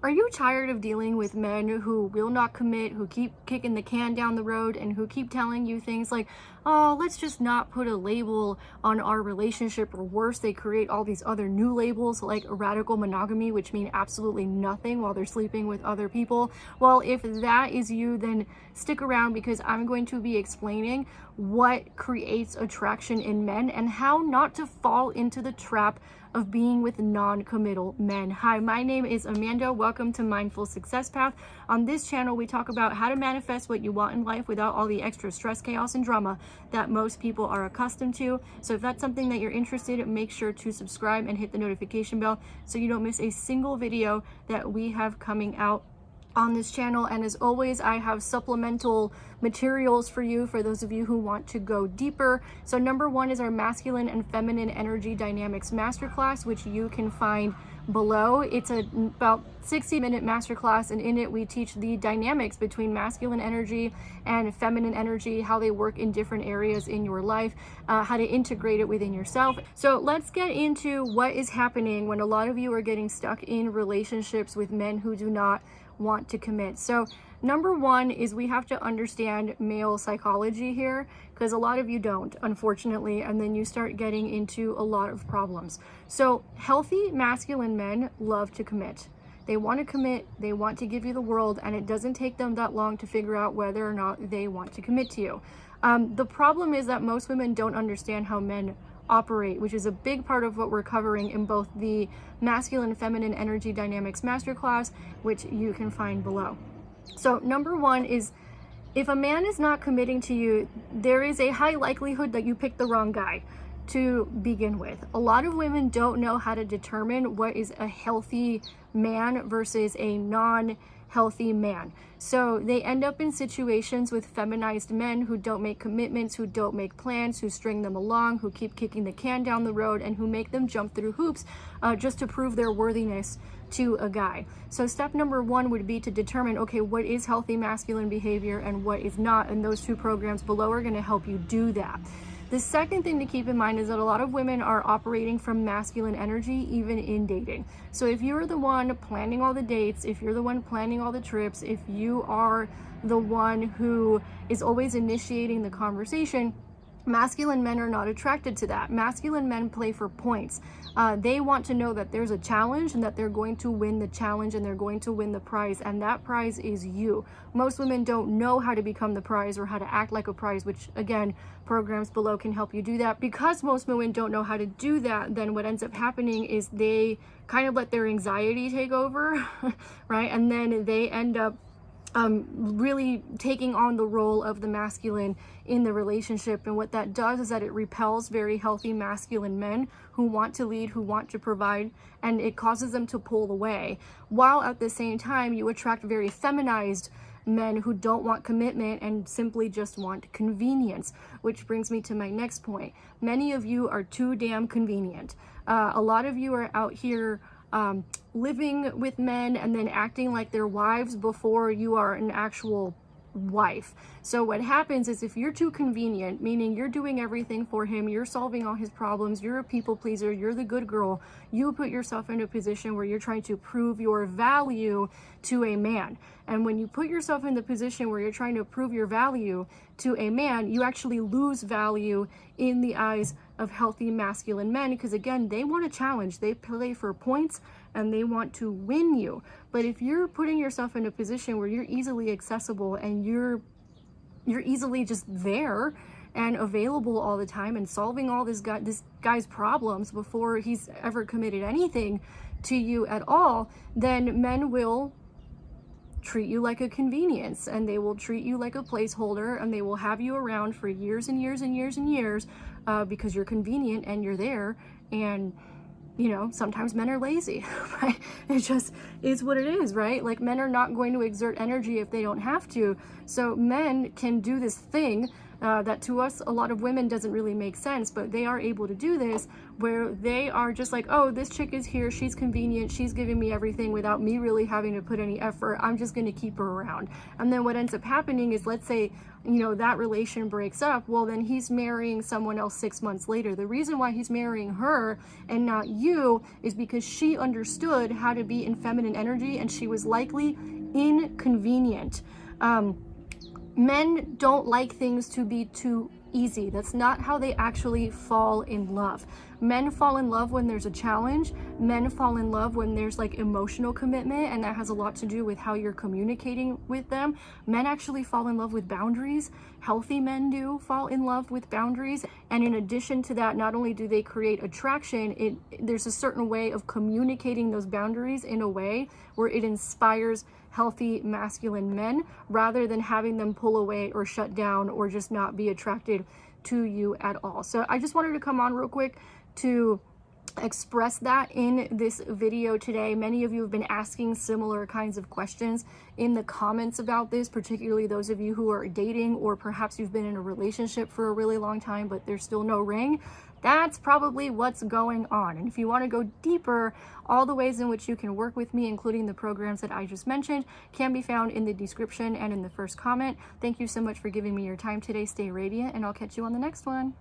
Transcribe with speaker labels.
Speaker 1: Are you tired of dealing with men who will not commit, who keep kicking the can down the road, and who keep telling you things like, oh, let's just not put a label on our relationship, or worse, they create all these other new labels like radical monogamy, which mean absolutely nothing while they're sleeping with other people? Well, if that is you, then stick around because I'm going to be explaining what creates attraction in men and how not to fall into the trap of being with non-committal men. Hi, my name is Amanda. Welcome to Mindful Success Path. On this channel, we talk about how to manifest what you want in life without all the extra stress, chaos, and drama that most people are accustomed to. So if that's something that you're interested in, make sure to subscribe and hit the notification bell so you don't miss a single video that we have coming out on this channel. And as always, I have supplemental materials for you, for those of you who want to go deeper. So number one is our masculine and feminine energy dynamics masterclass, which you can find below. It's about 60-minute masterclass, and in it we teach the dynamics between masculine energy and feminine energy, how they work in different areas in your life, how to integrate it within yourself. So let's get into what is happening when a lot of you are getting stuck in relationships with men who do not want to commit. So number one is we have to understand male psychology here, because a lot of you don't, unfortunately, and then you start getting into a lot of problems. So healthy masculine men love to commit. They want to commit, they want to give you the world, and it doesn't take them that long to figure out whether or not they want to commit to you. The problem is that most women don't understand how men operate, which is a big part of what we're covering in both the masculine and feminine energy dynamics masterclass, which you can find below. So number one is, if a man is not committing to you, there is a high likelihood that you picked the wrong guy to begin with. A lot of women don't know how to determine what is a healthy man versus a non-healthy man. So they end up in situations with feminized men who don't make commitments, who don't make plans, who string them along, who keep kicking the can down the road, and who make them jump through hoops just to prove their worthiness to a guy. So step number one would be to determine, okay, what is healthy masculine behavior and what is not, and those two programs below are going to help you do that. The second thing to keep in mind is that a lot of women are operating from masculine energy even in dating. So if you're the one planning all the dates, if you're the one planning all the trips, if you are the one who is always initiating the conversation, masculine men are not attracted to that. Masculine men play for points. They want to know that there's a challenge and that they're going to win the challenge and they're going to win the prize, and that prize is you. Most women don't know how to become the prize or how to act like a prize, which again, programs below can help you do that. Because most women don't know how to do that, then what ends up happening is they kind of let their anxiety take over, right? And then they end up really taking on the role of the masculine in the relationship. And what that does is that it repels very healthy masculine men who want to lead, who want to provide, and it causes them to pull away. While at the same time, you attract very feminized men who don't want commitment and simply just want convenience, which brings me to my next point. Many of you are too damn convenient. A lot of you are out here living with men and then acting like their wives before you are an actual wife. So what happens is, if you're too convenient, meaning you're doing everything for him, you're solving all his problems, you're a people pleaser, you're the good girl, you put yourself in a position where you're trying to prove your value to a man. And when you put yourself in the position where you're trying to prove your value to a man, you actually lose value in the eyes of healthy masculine men, because again, they want a challenge, they play for points, and they want to win you. But if you're putting yourself in a position where you're easily accessible and you're easily just there and available all the time and solving all this guy's problems before he's ever committed anything to you at all, then men will treat you like a convenience, and they will treat you like a placeholder, and they will have you around for years and years and years and years because you're convenient and you're there. And you know, sometimes men are lazy, right? It just is what it is, right? Like, men are not going to exert energy if they don't have to. So men can do this thing that to us, a lot of women, doesn't really make sense, but they are able to do this, where they are just like, oh, this chick is here, she's convenient, she's giving me everything without me really having to put any effort, I'm just going to keep her around. And then what ends up happening is, let's say, you know, that relation breaks up, well, then he's marrying someone else 6 months later. The reason why he's marrying her and not you is because she understood how to be in feminine energy, and she was likely inconvenient. Men don't like things to be too easy. That's not how they actually fall in love. Men fall in love when there's a challenge. Men fall in love when there's like emotional commitment, and that has a lot to do with how you're communicating with them. Men actually fall in love with boundaries. Healthy men do fall in love with boundaries. And in addition to that, not only do they create attraction, there's a certain way of communicating those boundaries in a way where it inspires healthy masculine men, rather than having them pull away or shut down or just not be attracted to you at all. So I just wanted to come on real quick to express that in this video today. Many of you have been asking similar kinds of questions in the comments about this, particularly those of you who are dating, or perhaps you've been in a relationship for a really long time but there's still no ring. That's probably what's going on. And if you want to go deeper, all the ways in which you can work with me, including the programs that I just mentioned, can be found in the description and in the first comment. Thank you so much for giving me your time today. Stay radiant, and I'll catch you on the next one.